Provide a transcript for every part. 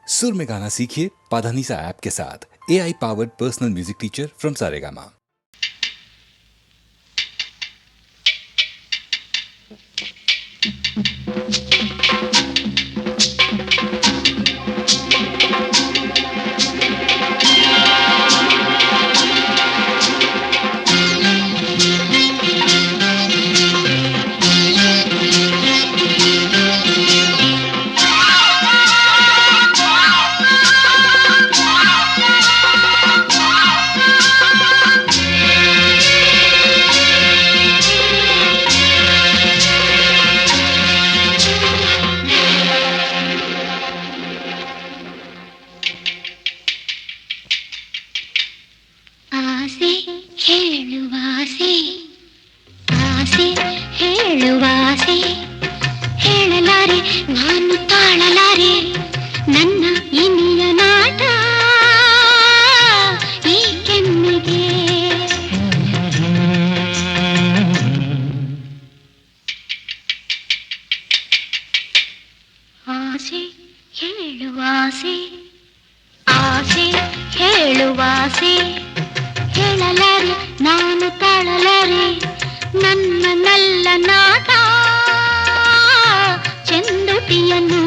सुर में गाना सीखिए पाधानीसा ऐप के साथ। AI powered personal music teacher from Saregama. ಆಸೆ ಹೇಳುವಾಸೆ, ಆಸೆ ಹೇಳುವಾಸೆ, ಹೇಳಲಾರೆ ನಾನು ತಾಳಲಾರೆ ನನ್ನ ಇನಿಯ ನಾಟ ಈ ಕೆನ್ನೆಗೆ. ಆಸೆ ಹೇಳುವಾಸೆ, ಆಸೆ ಹೇಳುವಾಸೆ, ಹೇಳಲಾರೆ ನಾನು ತಾಳಲಾರೆ ನನ್ನ ನಲ್ಲ ನಾಟ ಚೆಂದುಟಿಯನ್ನು.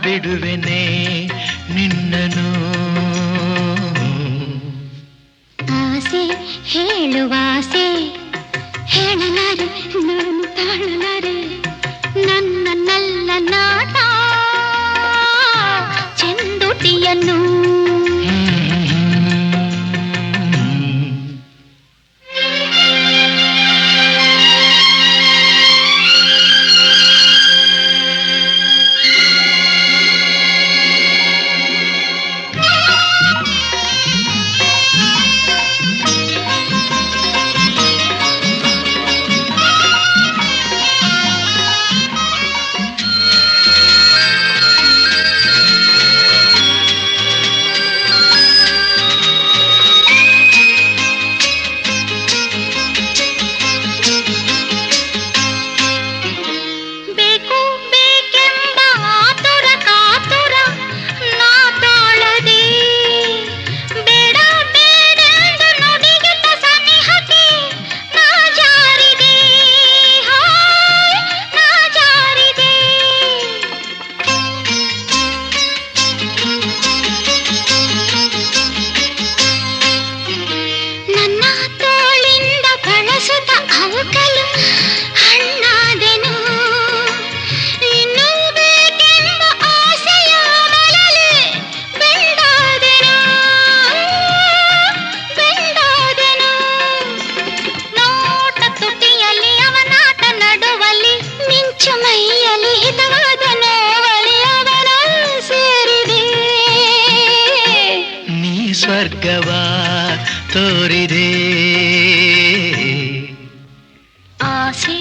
ಬಿಡುವೆನೆ ನಿನ್ನನು. ಆಸೆ ಹೇಳುವಾಸೆ, ಹೇಳಲಾರೆ ನಾನು ತಾಳಲಾರೆ ನನ್ನ ನಲ್ಲ ನಾಟ ಚೆಂದುಟಿಯನ್ನು. ಸ್ವರ್ಗವ ತೋರಿದೆ. ಆಸೆ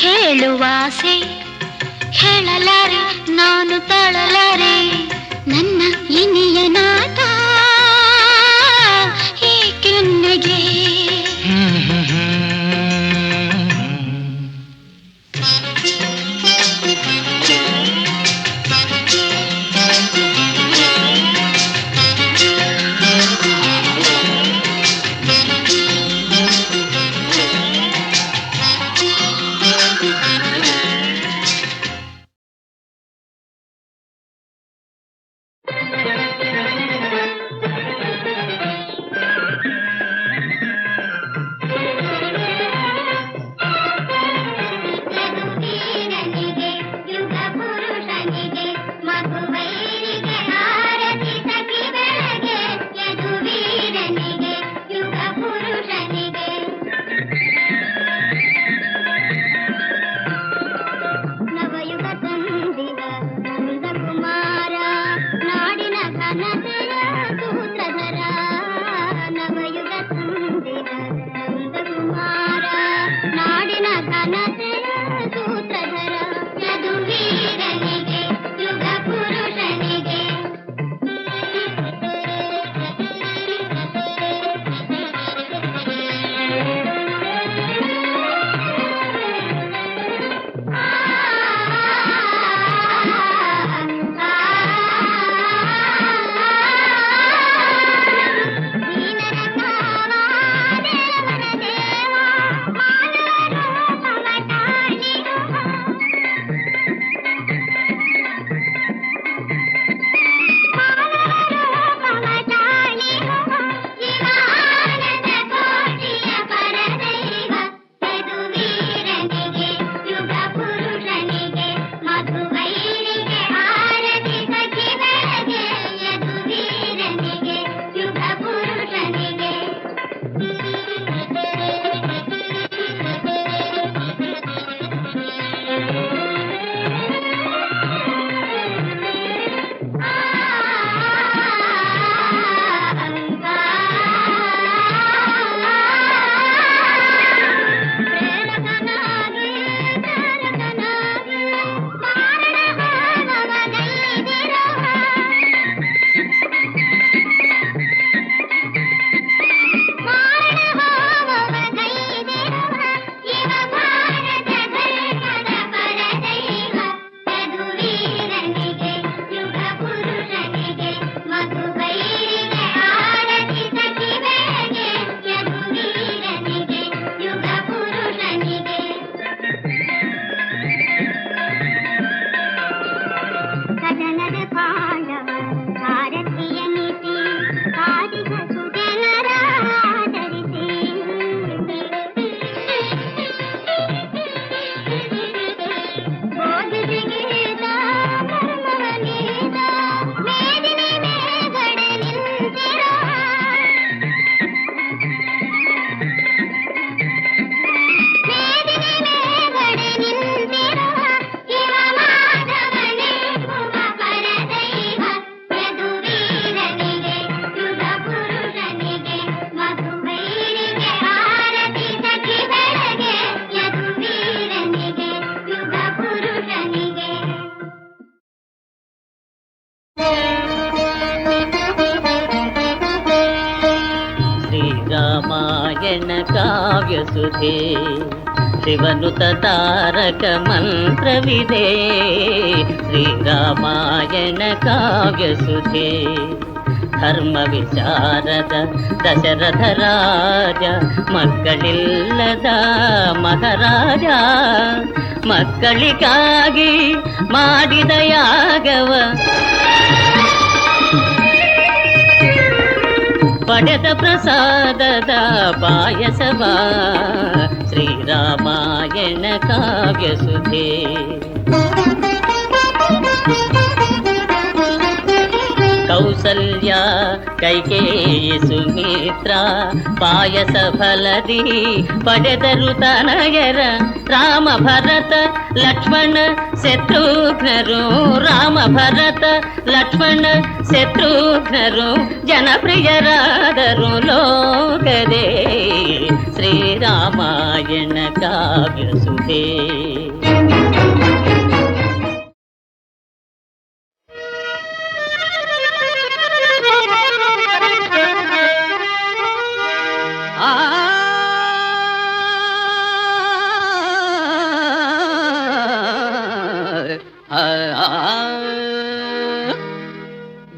ಹೇಳು ಹೇಳುವಾಸೆ ಹೇಳಲಾರೆ ನಾನು ತಾಳಲಾರೆ ನನ್ನ ಇನಿಯ ನಾಟ ಈ ಕೆನ್ನೆಗೆ ರಾಮಾಯಣ ಕಾವ್ಯಸುಧೆ ಶಿವನುತ ತಾರಕ ಮಂತ್ರವಿದೆ ಶ್ರೀರಾಮಾಯಣ ಕಾವ್ಯಸುಧೆ ಧರ್ಮ ವಿಚಾರದ ದಶರಥ ರಾಜ ಮಕ್ಕಳಿಲ್ಲದ ಮಹಾರಾಜ ಮಕ್ಕಳಿಗಾಗಿ ಮಾಡಿದ ಯಾಗವ ಪಡೆದ ಪ್ರಸಾದದ ಪಾಯಸವ ಶ್ರೀರಾಮಾಯಣ ಕಾವ್ಯಸುಧೆ ಕೌಸಲ್ಯ ಕೈಕೇಯಿ ಸುಮಿತ್ರ ಪಾಯಸ ಫಲದಿ ಪಡೆದರು ತನಯರ ರಾಮ ಭರತ ಲಕ್ಷ್ಮಣ ಶತ್ರುಘ್ನರು ರಾಮ ಭರತ ಲಕ್ಷ್ಮಣ ಶತ್ರುಘ್ನರು ಜನಪ್ರಿಯರಾದರು ಲೋಕದೇ ಶ್ರೀರಾಮಾಯಣ ಕಾವ್ಯಸುಧೆ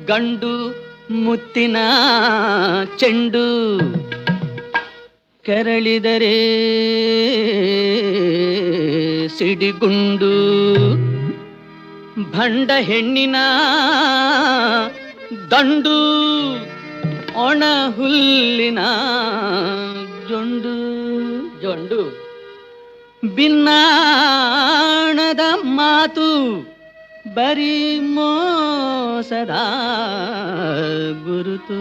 ಗಂಡು ಮುತ್ತಿನ ಚೆಂಡು ಕೆರಳಿದರೆ ಸಿಡಿಗುಂಡು ಭಂಡ ಹೆಣ್ಣಿನ ದಂಡು ಒಣ ಹುಲ್ಲಿನ ಜೊಂಡು ಜೊಂಡು ಬಿನ್ನಾಣದ ಮಾತು ಬರೀ ಮೋಸದ ಗುರುತು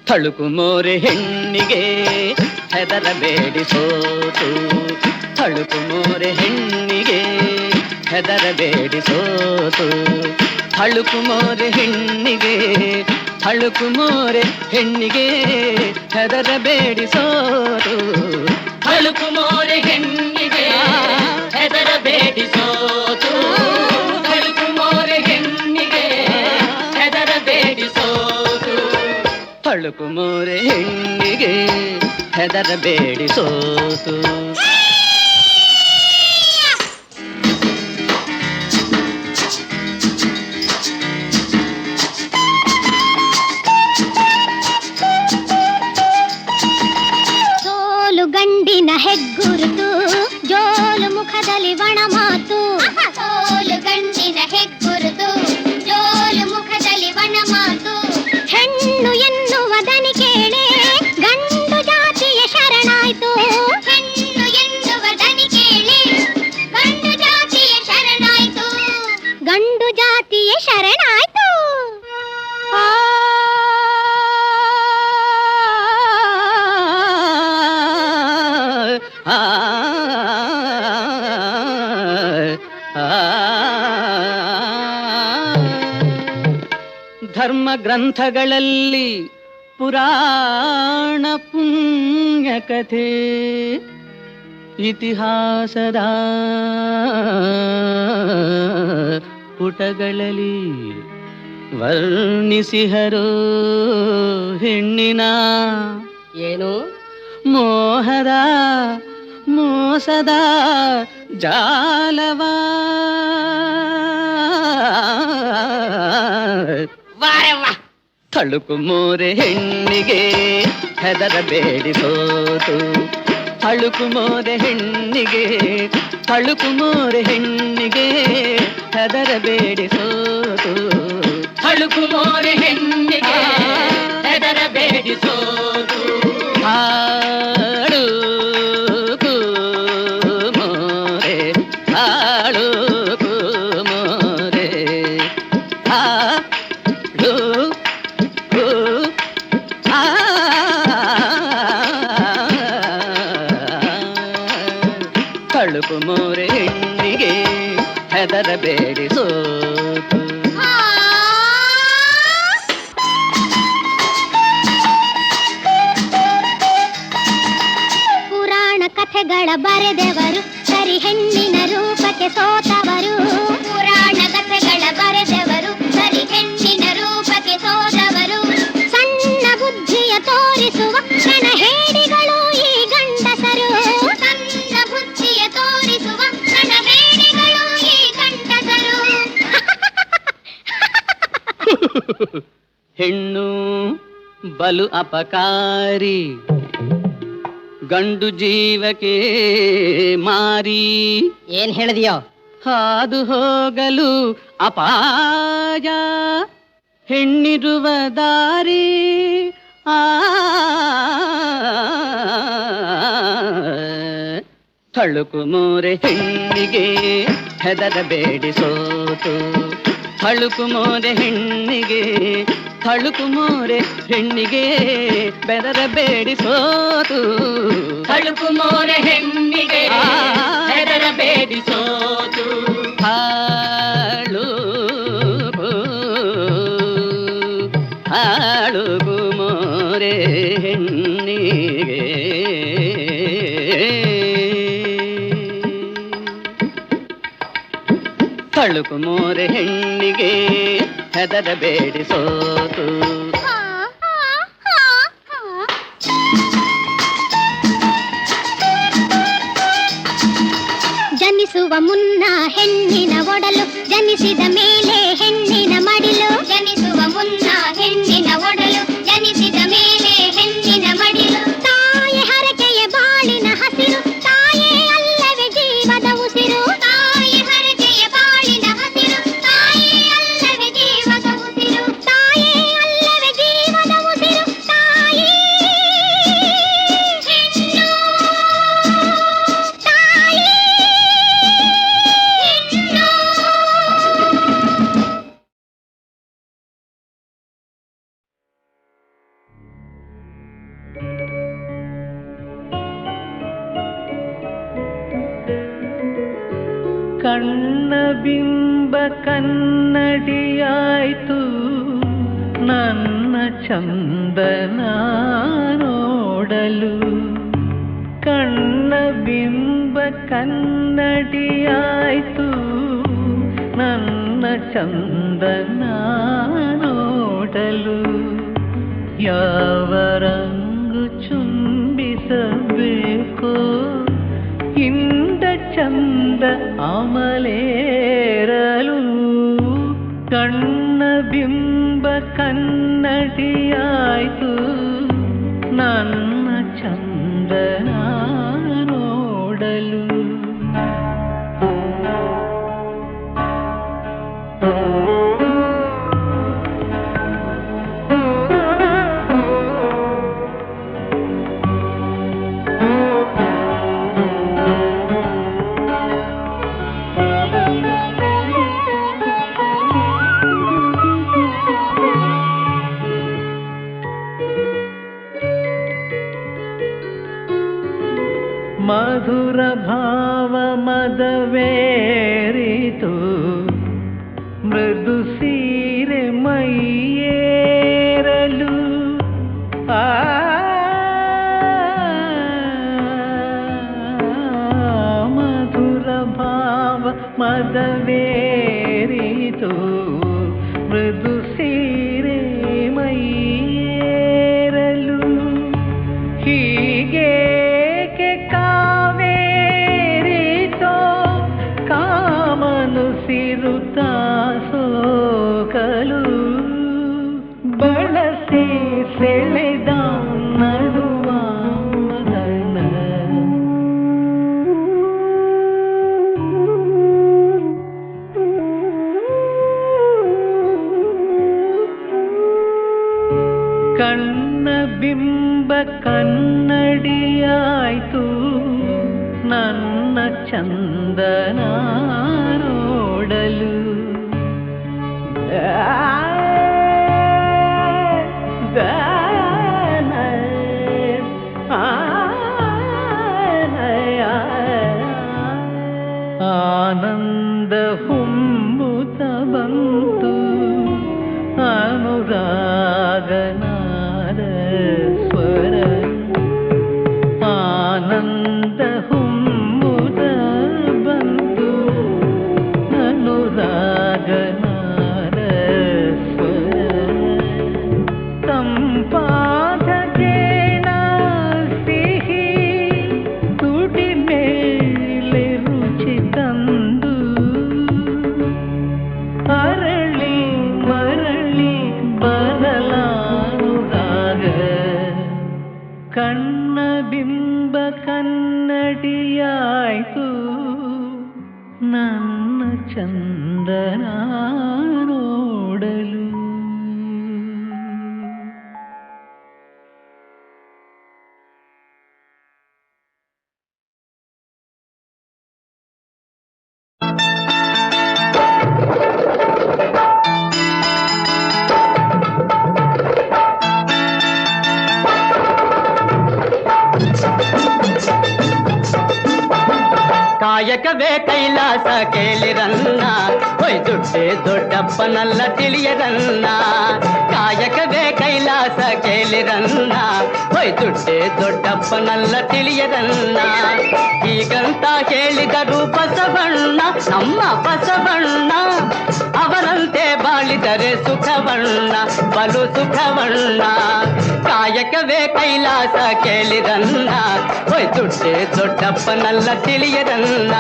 ತಳುಕು ಮೋರೆ ಹೆಣ್ಣಿಗೆ ಹೆದರಬೇಡಿ ಸೋತು ತಳುಕು ಮೋರೆ ಹೆಣ್ಣಿಗೆ ಹೆದರಬೇಡಿ ಸೋತು ತಳುಕು ಮೋರೆ ಹೆಣ್ಣಿಗೆ ತಳುಕು ಮೋರೆ ಹೆಣ್ಣಿಗೆ ಹೆದರಬೇಡಿ ಸೋತು ತಳುಕು ಮೋರೆ ಹೆಣ್ಣಿಗೆ ಹೆದರಬೇಡಿ ಸೋತು ತಳುಕು ಮೋರೆ ಹೆಣ್ಣಿಗೆ ಹೆದರಬೇಡಿ ಸೋತು ತಳುಕು ಮೋರೆ ಹೆಣ್ಣಿಗೆ ಹೆದರಬೇಡಿ ಸೋತು ಗಂಡಿನ ಹೆಗ್ಗುರುತು ಜೋಲು ಮುಖದಲ್ಲಿ ಒಣ ಮಾತು ಸೋಲು ಗಂಡಿನ ಹೆಗ್ಗುರುತು ಜೋಲು ಮುಖದಲ್ಲಿ ಒಣ ಮಾತು ಹೆಣ್ಣು ಎನ್ನುವದನಿ ಕೇಳೆ ಗಂಡು ಜಾತಿಯ ಶರಣಾಯ್ತು ಹೆಣ್ಣು ಎನ್ನುವದನಿ ಕೇಳೆ ಗಂಡು ಜಾತಿಯ ಶರಣಾಯ್ತು ಗಂಡು ಜಾತಿಯ ಶರಣಾಯ್ತು ಧರ್ಮ ಗ್ರಂಥಗಳಲ್ಲಿ ಪುರಾಣ ಪುಣ್ಯ ಕಥೆ ಇತಿಹಾಸದ ಪುಟಗಳಲ್ಲಿ ವರ್ಣಿಸಿಹರೋ ಹೆಣ್ಣಿನ ಏನು ಮೋಹದ ಮೋಸದ ಜಾಲವ ತಳುಕು ಮೋರೆ ಹೆಣ್ಣಿಗೆ ಹೆದರಬೇಡಿ ಸೋತು ತಳುಕು ಮೋರೆ ಹೆಣ್ಣಿಗೆ ತಳುಕು ಮೋರೆ ಹೆಣ್ಣಿಗೆ ಹೆದರಬೇಡಿ ಸೋತು ತಳುಕು ಮೋರೆ ಹೆಣ್ಣಿಗೆ ಹೆದರಬೇಡಿ ಸೋತು ಹಾಳು ಮೋರೆ ಹಾಳು ಮೋರೆ ಹಾಳು ತಳುಕು ಮೋರೆ ಹೆಣ್ಣಿಗೆ ಹೆದರಬೇಡಿ ಸೋತು ಪುರಾಣ ಕಥೆಗಳ ಬರೆದವರು ಸರಿ ಹೆಣ್ಣಿನ ರೂಪಕ್ಕೆ ಸೋತವರು ಪುರಾಣ ಕಥೆಗಳ ಬರೆದವರು ಸರಿ ಹೆಣ್ಣಿನ ರೂಪಕ್ಕೆ ಸೋತವರು ಸಣ್ಣ ಬುದ್ಧಿಯ ತೋರಿಸುವ ಕ್ಷಣ ಹೇಡಿಗಳು ಈ ಗಂಡಸರು ಸಣ್ಣ ಬುದ್ಧಿಯ ತೋರಿಸುವ ಕ್ಷಣ ಹೇಡಿಗಳು ಈ ಗಂಡಸರು ಹೆಣ್ಣು ಬಲು ಅಪಕಾರಿ ಗಂಡು ಜೀವಕ್ಕೆ ಮಾರಿ ಏನ್ ಹೇಳಿದೆಯೋ ಹಾದು ಹೋಗಲು ಅಪಾಯ ಹೆಣ್ಣಿರುವ ದಾರಿ ತಳುಕು ಮೋರೆ ಹೆಣ್ಣಿಗೆ ಹೆದರಬೇಡಿ ಸೋತು ತಳುಕು ಮೋರೆ ಹೆಣ್ಣಿಗೆ ತಳುಕು ಮೋರೆ ಹೆಣ್ಣಿಗೆ ಬೆದರಬೇಡಿ ಸೋತು ತಳುಕು ಮೋರೆ ಹೆಣ್ಣಿಗೆ ಹೆದರಬೇಡಿ ಸೋತು ಹಾಳು ಹಾಳುಗು ಮೋರೆ ಹೆಣ್ಣಿಗೆ ತಳುಕು ಮೋರೆ ಹೆಣ್ಣಿಗೆ ಹೆದರಬೇಡಿ ಸೋತು ಜನಿಸುವ ಮುನ್ನ ಹೆಣ್ಣಿನ ಒಡಲು ಜನಿಸಿದ ಮೇಲೆ ಹೆಣ್ಣಿನ ಮಡಿಲು ಕಣ್ಣ ಬಿಂಬ ಕನ್ನಡಿಯಾಯ್ತು ನನ್ನ ಚಂದನ ನೋಡಲು. ಕಣ್ಣ ಬಿಂಬ ಕನ್ನಡಿಯಾಯ್ತು ನನ್ನ ಚಂದನ ನೋಡಲು. ಯಾವ ರಂಗು ಚುಂಬಿಸಬೇಕೋ ಇಂದ ಚಂದ ಅಮಲೇರಲು. ಕಣ್ಣ ಬಿಂಬ ಕನ್ನಡಿಯಾಯ್ತು ನನ್ನ ಚಂದನ ನೋಡಲು. ಮಧುರ ಭಾವ ಮದವೇರಿತು ಮೃದು ಸೀರೆ ಮೈಯೇರಲು. ಮಧುರ ಭಾವ ಮದವೇರಿತು ಮೃದು ಸೀರೆ ಮೈಯೇರಲು. ಹೀಗೆ ಸಿರುತ್ತಾ ಸೋಕಲು ಬಳಸಿ ಸೆಳೆದ ನಡುವ ಮದನ. ಕಣ್ಣ ಬಿಂಬ ಕನ್ನಡಿಯಾಯ್ತು ನನ್ನ ಚಂದನ ನೋಡಲು. ಆನಂದ ಹುಮ್ಮುತ ಬಂತು ಅನುರಾಗನಾದ ಸ್ವರ. ಆನಂದ ಹುಮ್ಮುತ ಬಂತು ಅನುರಾಗನಾದ ಸ್ವರ. ತಂಪಾದ ಜೇನ ಸಿಹಿ ತುಟಿ ಮೇಲೆ ರುಚಿ ತಂದು ಅರಳಿ ಮರಳಿ ಬದಲಾನುರಾಗ. ಕಣ್ಣ ಬಿಂಬ ಕನ್ನಡಿಯಾಯ್ತು ನನ್ನ ಚಂದನ ನೋಡಲು. ಕಾಯಕವೇ ಕೈಲಾಸ ಕೇಳಿರನ್ನ ಹೊಯ್ ದುಡ್ಡೇ ದೊಡ್ಡಪ್ಪನಲ್ಲ ತಿಳಿಯರನ್ನ. ಕಾಯಕವೇ ಕೈಲಾಸ ಕೇಳಿರನ್ನ ಹೊಯ್ ದುಡ್ಡೇ ದೊಡ್ಡಪ್ಪನಲ್ಲ ತಿಳಿಯರನ್ನ. ಹೀಗಂತ ಹೇಳಿದರು ಬಸವಣ್ಣ ನಮ್ಮ ಬಸವಣ್ಣ. ಅವರಂತೆ ಬಾಳಿದರೆ ಸುಖವಣ್ಣ ಬಲು ಸುಖವಣ್ಣ. ಕಾಯಕವೇ ಕೈಲಾಸ ಕೇಳಿರನ್ನ ಹೊಯ್ ದುಡ್ಡೇ ದೊಡ್ಡಪ್ಪನಲ್ಲ ತಿಳಿಯರನ್ನ.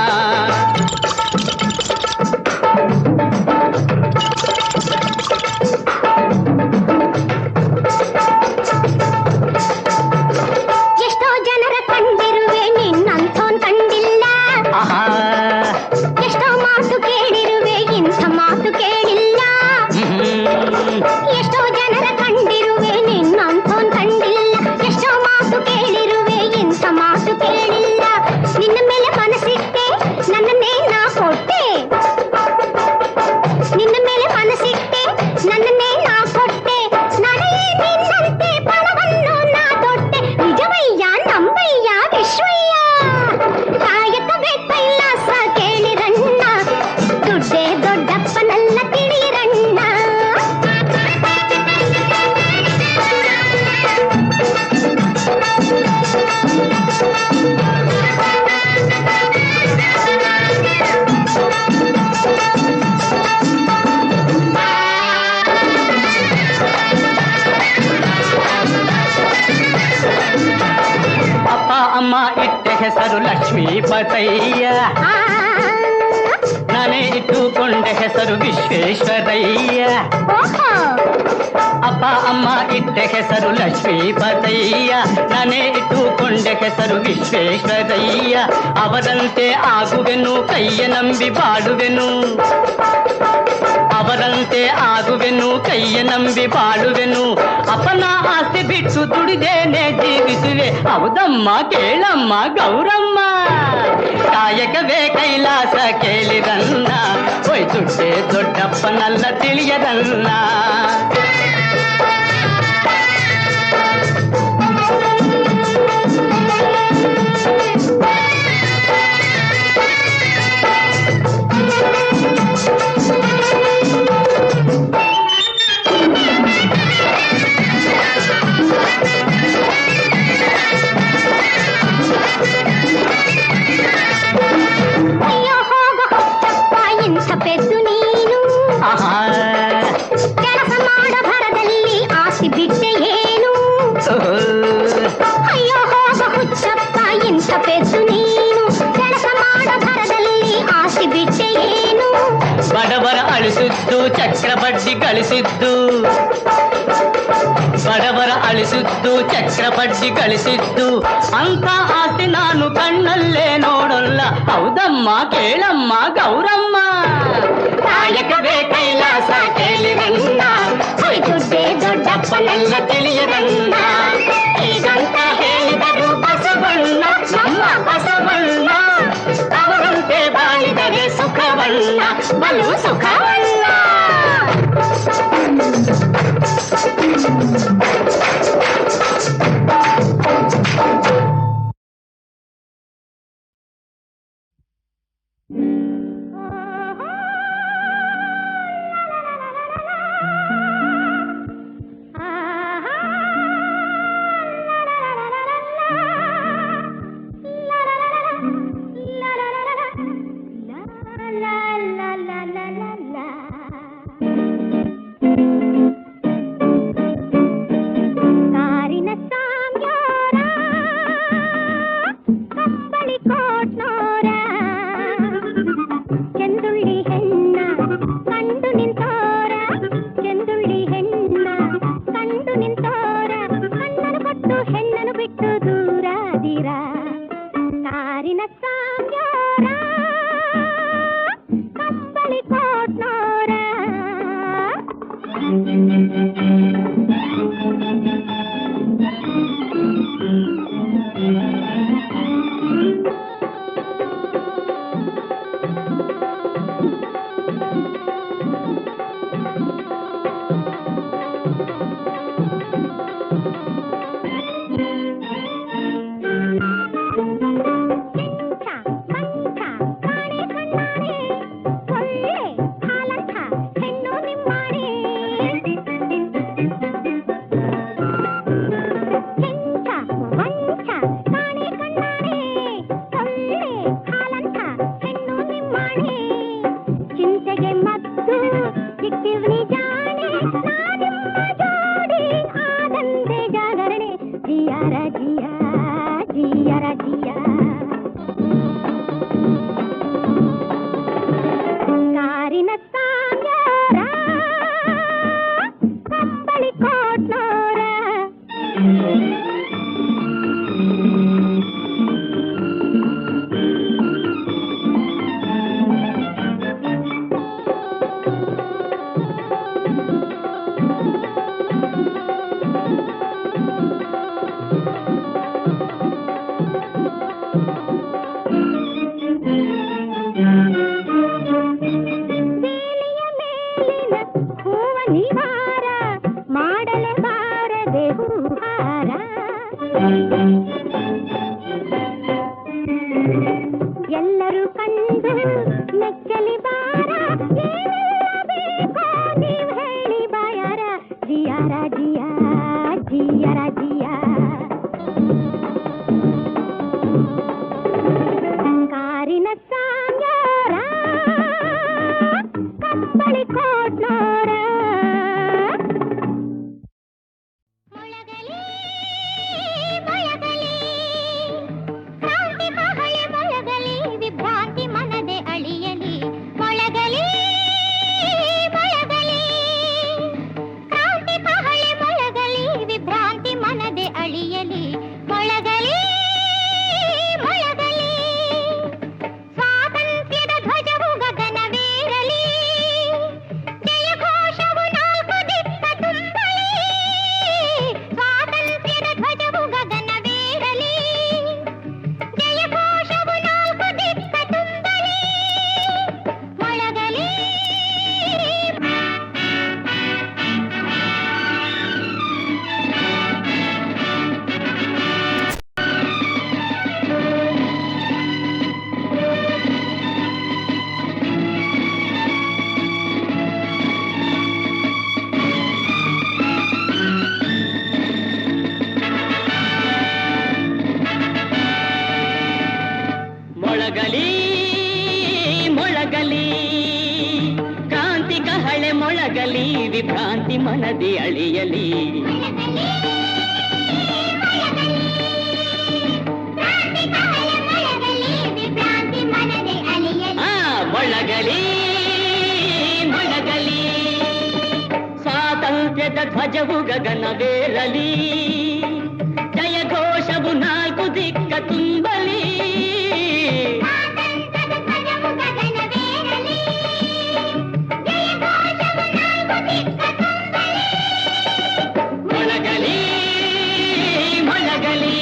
ಎಷ್ಟೋ ಜನರ ಕಂಡಿರುವೆ ನಿನ್ನಂಥೋನ್ ಕಂಡಿಲ್ಲ. ಎಷ್ಟೋ ಮಾತು ಕೇಳಿರುವೆ ಇಂಥ ಮಾತು ಕೇಳಿಲ್ಲ. ಎಷ್ಟೋ ಜನರ ಕಂಡಿರುವೆ ನಿನ್ನಂಥೋನ್ ಕಂಡಿಲ್ಲ. ಎಷ್ಟೋ ಮಾತು ಕೇಳಿರುವೆ ಇಂಥ ಮಾತು ಕೇಳಿಲ್ಲ. ನಿನ್ನ ಮೇಲೆ ಮನಸ್ಸಿಟ್ಟೆ ನನ್ನ ಹೆಸರು ಲಕ್ಷ್ಮೀಪತಯ್ಯ, ನಾನೇ ಇಟ್ಟುಕೊಂಡೆ ಹೆಸರು ವಿಶ್ವೇಶ್ವರಯ್ಯ. ಅಪ್ಪ ಅಮ್ಮ ಇಟ್ಟ ಹೆಸರು ಲಕ್ಷ್ಮೀಪತಯ್ಯ, ನಾನೇ ಇಟ್ಟುಕೊಂಡೆ ಹೆಸರು ವಿಶ್ವೇಶ್ವರಯ್ಯ. ಅವರಂತೆ ಆಗುವೆನು, ಕೈಯ ನಂಬಿ ಬಾಳುವೆನು. ಅವರಂತೆ ಆಗುವೆನು, ಕೈಯ ನಂಬಿ ಬಾಳುವೆನು. ಅಪ್ಪನ ಆಸ್ತಿ ಬಿಟ್ಟು ದುಡಿದೇನೆ ಜೀವಿಸುವೆ. ಹೌದಮ್ಮ ಕೇಳಮ್ಮ ಗೌರಮ್ಮ, ಕಾಯಕವೇ ಕೈಲಾಸ ಕೇಳಿರನ್ನ. ಹೊಯ್ ದುಡ್ಡೇ ದೊಡ್ಡಪ್ಪನಲ್ಲ ತಿಳಿಯರನ್ನ. ಅಯ್ಯೋ ಹೋಗ ಹೊತ್ತಪ್ಪ ಇಂಥ ಪೆದ್ದು ನೀನು, ಕೆಲಸ ಮಾಡ ಭರದಲ್ಲಿ ಆಸಿ ಬಿಟ್ಟೆ ಏನು. ಅಯ್ಯೋ ಹೋಗ ಹುಚ್ಚಪ್ಪ ಇಂಥ ಪೆದ್ದು ನೀನು, ಕೆಲಸ ಮಾಡ ಭರದಲ್ಲಿ ಆಸಿ ಬಿಟ್ಟೆ ಏನು. ಬಡವರ ಅಳಿಸಿದ್ದು ಚಕ್ರ ಬಡ್ಡಿ ಗಳಿಸಿದ್ದು, ಬಡವರ ಅಳಿಸಿದ್ದು ಚಕ್ರ ಬಡ್ಡಿ ಗಳಿಸಿದ್ದು. ಅಂತ ಆಸ್ತಿ ನಾನು ಕಣ್ಣಲ್ಲೇ ನೋಡಲ್ಲ. ಹೌದಮ್ಮ ಕೇಳಮ್ಮ ಗೌರಮ್ಮ, ಕಾಯಕವೇ ಕೈಲಾಸ ಕೇಳಿರನ್ನ. ಹೊಯ್ ದುಡ್ಡೇ ದೊಡ್ಡಪ್ಪನೆಲ್ಲ ತಿಳಿಯರನ್ನ. ಈಗಂತ ಹೇಳಿದರು ಬಸವಣ್ಣ, ನಮ್ಮ ಬಸವಣ್ಣ. ಅವರಂತೆ ಬಾಳಿದರೆ ಸುಖವಣ್ಣ, ಬಲು ಸುಖವಣ್ಣ. ಕಾರಿನ ಸಾಮ್ಯೋರ ಕಂಬಳಿ ಕೋಟ್ನೋರ ಚೆಂದುಳ್ಳಿ ಹೆಣ್ಣ ಕಂಡು ನಿಂತೋರ, ಚೆಂದುಳ್ಳಿ ಹೆಣ್ಣ ಕಂಡು ನಿಂತೋರ. ಕಣ್ಣನು ಕೊಟ್ಟು ಹೆಣ್ಣನು ಬಿಟ್ಟು ದೂರಾದಿರ. ಕಾರಿನ ಸಾಮ್ಯೋರ ಕಂಬಳಿ ಕೋಟ್ನೋರ. ಕೆಂಚ ಪಂಚ ಕಾಣೆ ಕಣ್ಣಾಣೆ, ಒಳ್ಳೆ ಹಾಲಂಥ ಹೆಣ್ಣು ನಿಮ್ಮಾಣೆ. ಕೆಂಚ ವಂಚ ಕಾಣೆ ಕಣ್ಣಾಣೆ, ಒಳ್ಳೆ ಹಾಲಂಥ ಹೆಣ್ಣು ನಿಮ್ಮಾಣೆ. ಚಿಂತೆಗೆ ಮದ್ದು ಸಿಕ್ಕಿವ್ನಿ ಜಾಣೆ, ನಾನಿಮ್ಮ ಜೋಡಿ ಆದಂತೆ ಜಾಗರಣೆ. ಜಿಯರ ಜಿಯ ಜಿಯರ ಜಿಯ. ಕಾರಿನ ಸಾಮ್ಯೋರ ಕಂಬಳಿ ಕೋಟ್ನೋರ. ಬೇಲಿಯ ಮೇಲಿನ ಹೂವ ನಿವಾರ, ಮಾಡಲೇಬಾರದೆ ಹೂಹಾರ. ಎಲ್ಲರೂ ಕಂಡು ಮೆಚ್ಚಲಿ ಬಾರ, ಏನೆಲ್ಲ ಬೇಕೋ ನೀವು ಹೇಳಿ ಬಾಯಾರ. ಜಿಯಾರ ಜಿಯ ಜಿಯರ ಜಿಯ. ಕಾರಿನ ಸಾಮ್ಯೋರ ಕಂಬಳಿ ಕೋಟ್ನೋರ. ಮೊಳಗಲಿ ಮೊಳಗಲಿ ಕ್ರಾಂತಿ ಮಹಾ ಮೊಳಗಲಿ ಕ್ರಾಂತಿ ಕಹಳೆ ಮೊಳಗಲಿ ವಿಭ್ರಾಂತಿ ಮನದಿ ಅಳಿಯಲಿ ಮೊಳಗಲಿ ಮೊಳಗಲಿ ಸ್ವಾತಂತ್ರ್ಯದ ಧ್ವಜವು ಗಗನವೇರಲಿ ಜಯ ಘೋಷವು ನಾಲ್ಕು ದಿಕ್ಕ ತುಂಬಲಿ ಮೊಳಗಲಿ ಮೊಳಗಲಿ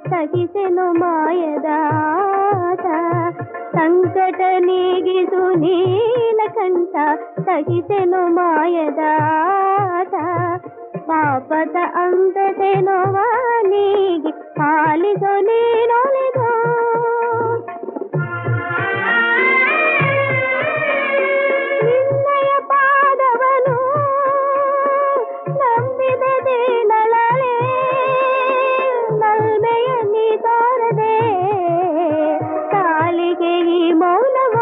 ಸಹಿಸೆನು ಮಾಯದಾಟ ಸಂಕಟ ನೀಗಿಸು ನೀಲಕಂಠ ಸಹಿಸೆನು ಮಾಯದಾಟ ಪಾಪದ ಅಂದತೆನೋ ನೀಗಿ ಪಾಲಿಸೋ ನೀನೊಲಿದೋ ನಿನ್ನಯ ಪಾದವನು ನಂಬಿದ ದೀನಳಲೆ ನಲ್ಮೆಯ ನೀ ತೋರದೆ ಕಾಲಿಗೆ ಈ ಮೌನವ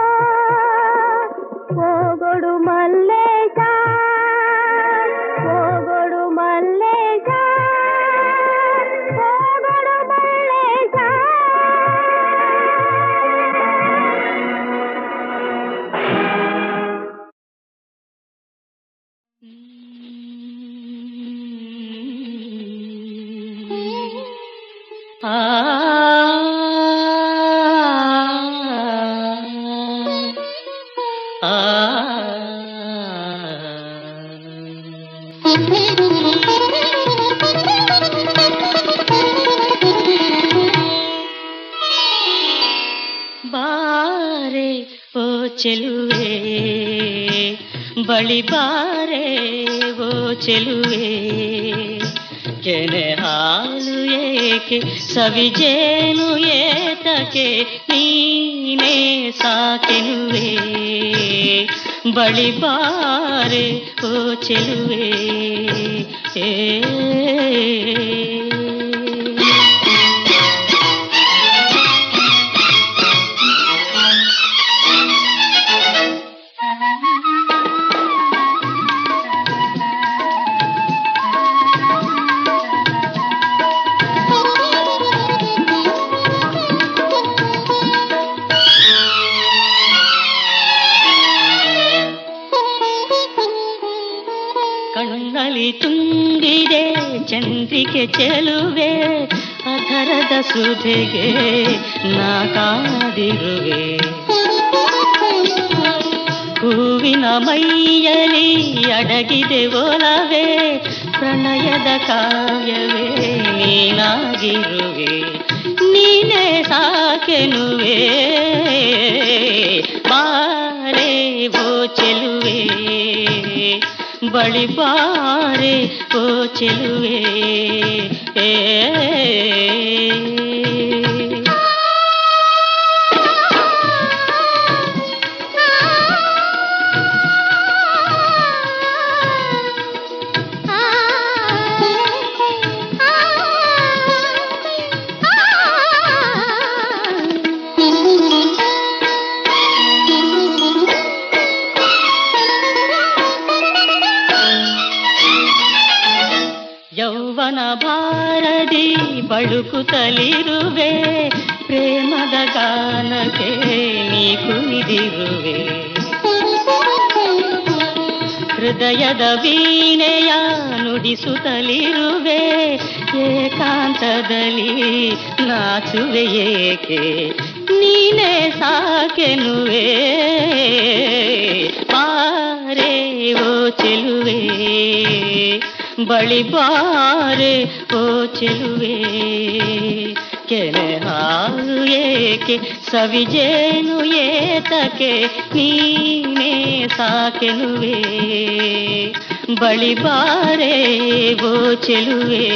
ಹೋಗೊಡು ಮಲ್ಲೇಶ ಹೋಗೊಡು ಮಲ್ಲೇಶ ಹೋಗೊಡು ಮಲ್ಲೇಶ ಬಾರೆ ಓ ಚೆಲುವೆ ಬಳಿ ಬಾರೆ ಓ ಚೆಲುವೆ ಕೆನೆ ಹಾಲು ಏಕೆ ಸವಿಜೇನು ಏತಕ್ಕೆ ನೀನೇ ಸಾಕೆನುವೆ ಬಳಿ ಬಾರೆ ಓ ಚೆಲುವೆ ಚಂದ್ರಿಕೆ ಚೆಲುವೆ ಅಧರದ ಸುಧೆಗೆ ನಾ ಕಾದಿರುವೆ ಹೂವಿನ ಮೈಯಲಿ ಅಡಗಿದೆ ಒಲವೇ ಪ್ರಣಯದ ಕಾವ್ಯವೇ ನೀನಾಗಿರುವೆ ನೀನೇ ಸಾಕೆನುವೆ ಬಾರೆ ಓ ಚೆಲುವೆ ಬಳಿ ಬಾರೆ ಓ ಚೆಲುವೆ ಯೌವನ ಭಾರದಿ ಬಳುಕುತ್ತಲಿರುವೆ ಪ್ರೇಮದ ಗಾನಕ್ಕೆ ನೀ ಕುಣಿದಿರುವೆ ಹೃದಯದ ವೀಣೆಯ ನುಡಿಸುತ್ತಲಿರುವೆ ಏಕಾಂತದಲ್ಲಿ ನಾಚುವೆ ಏಕೆ ನೀನೇ ಸಾಕೆನುವೆ ಬಾರೆ ಓ ಚೆಲುವೆ ಬಳಿ ಬಾರೆ ಓ ಚೆಲುವೆ ಕೆನೆ ಹಾಲು ಏಕೆ ಸವಿಜೇನು ಏತಕ್ಕೆ ನೀನೇ ಸಾಕೆನುವೆ ಬಳಿ ಬಾರೆ ಓ ಚೆಲುವೆ